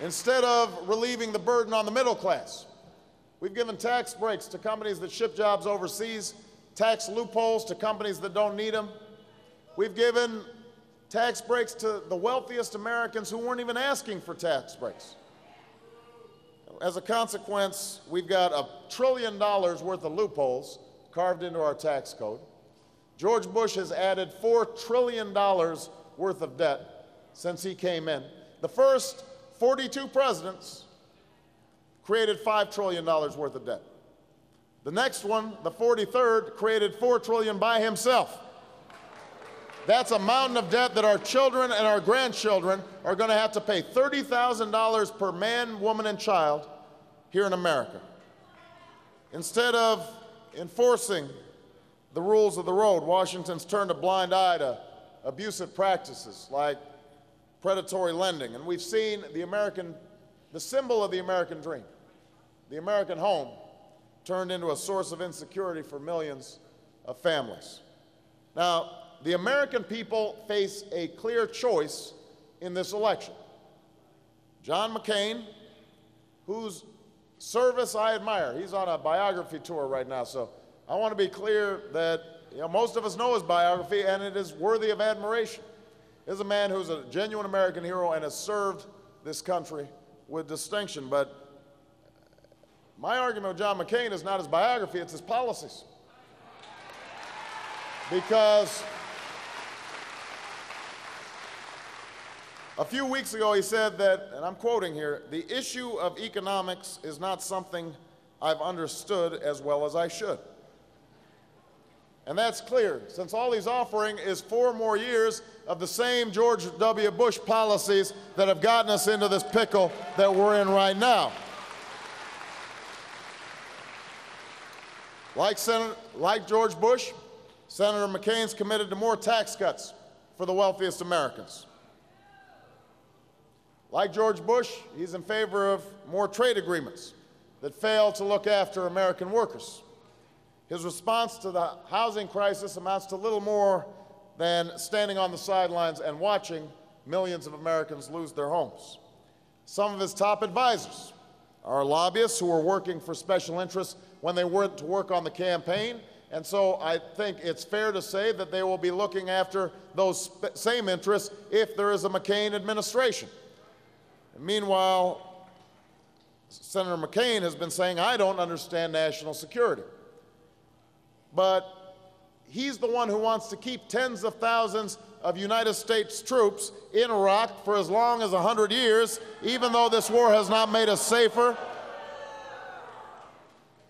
Instead of relieving the burden on the middle class, we've given tax breaks to companies that ship jobs overseas, tax loopholes to companies that don't need them. We've given tax breaks to the wealthiest Americans who weren't even asking for tax breaks. As a consequence, we've got $1 trillion worth of loopholes carved into our tax code. George Bush has added $4 trillion worth of debt since he came in. The first 42 presidents created $5 trillion worth of debt. The next one, the 43rd, created $4 trillion by himself. That's a mountain of debt that our children and our grandchildren are going to have to pay $30,000 per man, woman, and child here in America. Instead of enforcing the rules of the road, Washington's turned a blind eye to abusive practices like predatory lending. And we've seen the symbol of the American dream, the American home, turned into a source of insecurity for millions of families. Now, the American people face a clear choice in this election. John McCain, whose service I admire. He's on a biography tour right now, so I want to be clear that most of us know his biography, and it is worthy of admiration. He's a man who's a genuine American hero and has served this country with distinction. But my argument with John McCain is not his biography, it's his policies. Because a few weeks ago he said that, and I'm quoting here, "The issue of economics is not something I've understood as well as I should." And that's clear, since all he's offering is 4 more years of the same George W. Bush policies that have gotten us into this pickle that we're in right now. Like George Bush, Senator McCain's committed to more tax cuts for the wealthiest Americans. Like George Bush, he's in favor of more trade agreements that fail to look after American workers. His response to the housing crisis amounts to little more than standing on the sidelines and watching millions of Americans lose their homes. Some of his top advisors are lobbyists who are working for special interests when they went to work on the campaign, and so I think it's fair to say that they will be looking after those same interests if there is a McCain administration. And meanwhile, Senator McCain has been saying, "I don't understand national security." But he's the one who wants to keep tens of thousands of United States troops in Iraq for as long as 100 years, even though this war has not made us safer.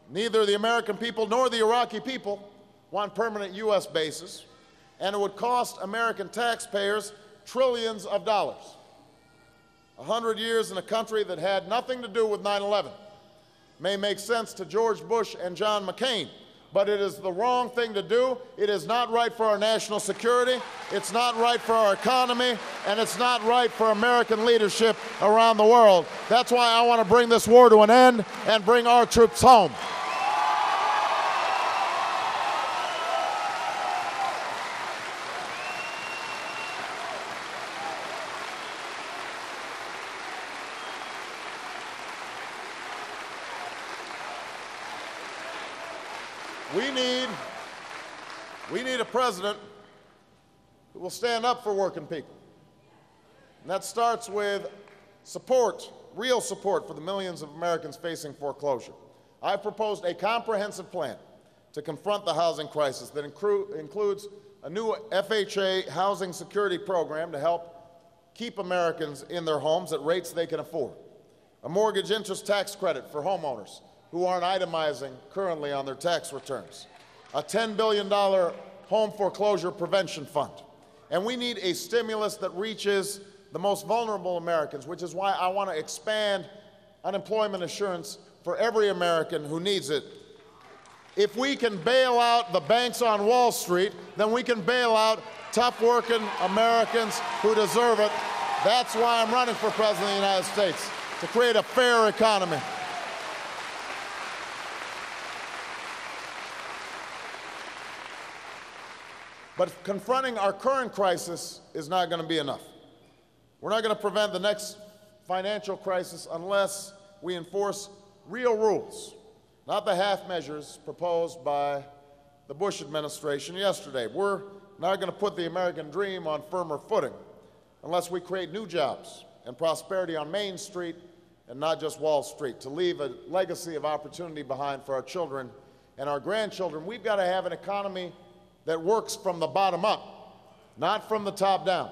Neither the American people nor the Iraqi people want permanent U.S. bases, and it would cost American taxpayers trillions of dollars. 100 years in a country that had nothing to do with 9/11 may make sense to George Bush and John McCain, but it is the wrong thing to do. It is not right for our national security, it's not right for our economy, and it's not right for American leadership around the world. That's why I want to bring this war to an end and bring our troops home. We need a president who will stand up for working people. And that starts with support, real support for the millions of Americans facing foreclosure. I've proposed a comprehensive plan to confront the housing crisis that includes a new FHA housing security program to help keep Americans in their homes at rates they can afford, a mortgage interest tax credit for homeowners who aren't itemizing currently on their tax returns, a $10 billion home foreclosure prevention fund. And we need a stimulus that reaches the most vulnerable Americans, which is why I want to expand unemployment insurance for every American who needs it. If we can bail out the banks on Wall Street, then we can bail out tough-working Americans who deserve it. That's why I'm running for President of the United States, to create a fair economy. But confronting our current crisis is not going to be enough. We're not going to prevent the next financial crisis unless we enforce real rules, not the half measures proposed by the Bush administration yesterday. We're not going to put the American dream on firmer footing unless we create new jobs and prosperity on Main Street and not just Wall Street, to leave a legacy of opportunity behind for our children and our grandchildren. We've got to have an economy that works from the bottom up, not from the top down.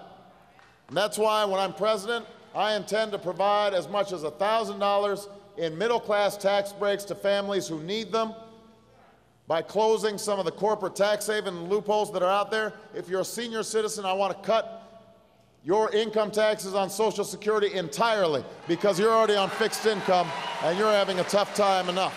And that's why when I'm president, I intend to provide as much as $1,000 in middle-class tax breaks to families who need them by closing some of the corporate tax haven loopholes that are out there. If you're a senior citizen, I want to cut your income taxes on Social Security entirely because you're already on fixed income and you're having a tough time enough.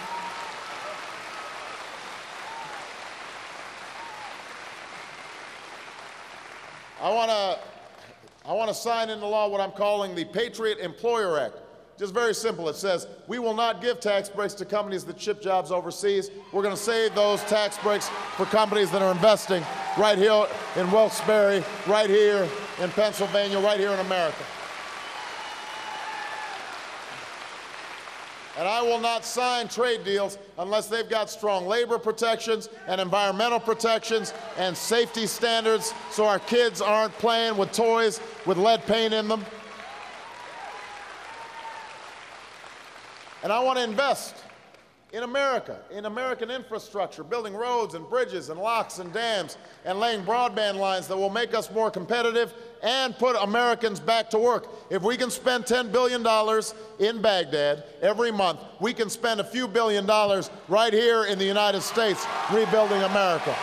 I want to sign into law what I'm calling the Patriot Employer Act. Just very simple. It says we will not give tax breaks to companies that ship jobs overseas. We're going to save those tax breaks for companies that are investing right here in Wilkes-Barre, right here in Pennsylvania, right here in America. And I will not sign trade deals unless they've got strong labor protections and environmental protections and safety standards so our kids aren't playing with toys with lead paint in them. And I want to invest in America, in American infrastructure, building roads and bridges and locks and dams and laying broadband lines that will make us more competitive and put Americans back to work. If we can spend $10 billion in Baghdad every month, we can spend a few $1 billion right here in the United States rebuilding America.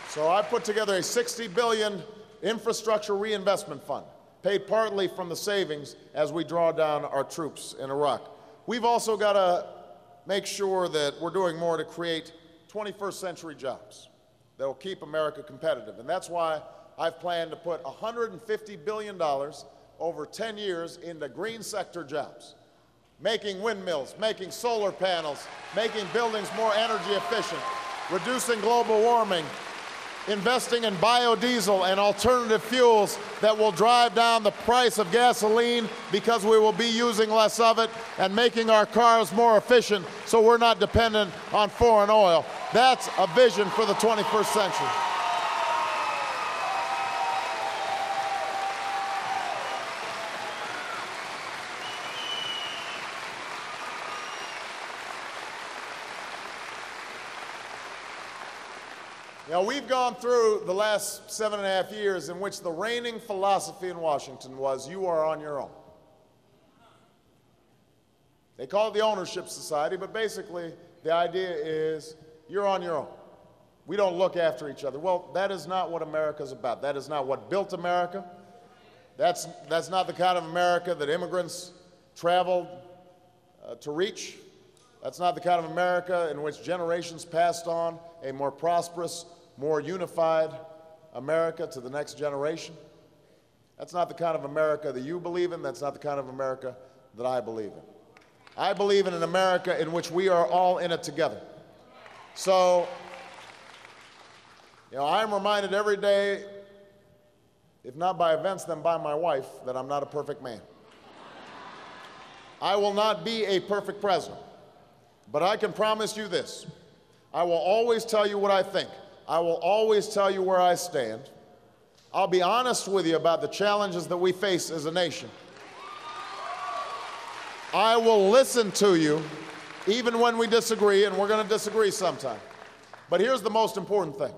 So I put together a $60 billion infrastructure reinvestment fund, paid partly from the savings as we draw down our troops in Iraq. We've also got to make sure that we're doing more to create 21st century jobs that will keep America competitive. And that's why I've planned to put $150 billion over 10 years into green sector jobs, making windmills, making solar panels, making buildings more energy efficient, reducing global warming, investing in biodiesel and alternative fuels that will drive down the price of gasoline because we will be using less of it, and making our cars more efficient so we're not dependent on foreign oil. That's a vision for the 21st century. Now, we've gone through the last 7.5 years in which the reigning philosophy in Washington was, you are on your own. They call it the ownership society, but basically the idea is you're on your own. We don't look after each other. Well, that is not what America's about. That is not what built America. That's not the kind of America that immigrants traveled to reach. That's not the kind of America in which generations passed on a more prosperous, more unified America to the next generation. That's not the kind of America that you believe in. That's not the kind of America that I believe in. I believe in an America in which we are all in it together. So, I'm reminded every day, if not by events, then by my wife, that I'm not a perfect man. I will not be a perfect president, but I can promise you this. I will always tell you what I think. I will always tell you where I stand. I'll be honest with you about the challenges that we face as a nation. I will listen to you even when we disagree, and we're going to disagree sometime. But here's the most important thing.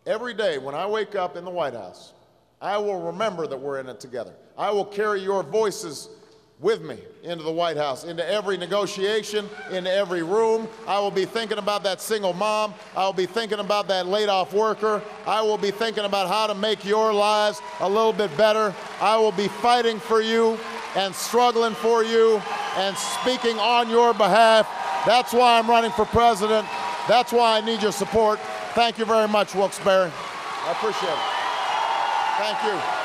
Every day when I wake up in the White House, I will remember that we're in it together. I will carry your voices with me into the White House, into every negotiation, into every room. I will be thinking about that single mom. I will be thinking about that laid-off worker. I will be thinking about how to make your lives a little bit better. I will be fighting for you and struggling for you and speaking on your behalf. That's why I'm running for president. That's why I need your support. Thank you very much, Wilkes-Barre. I appreciate it. Thank you.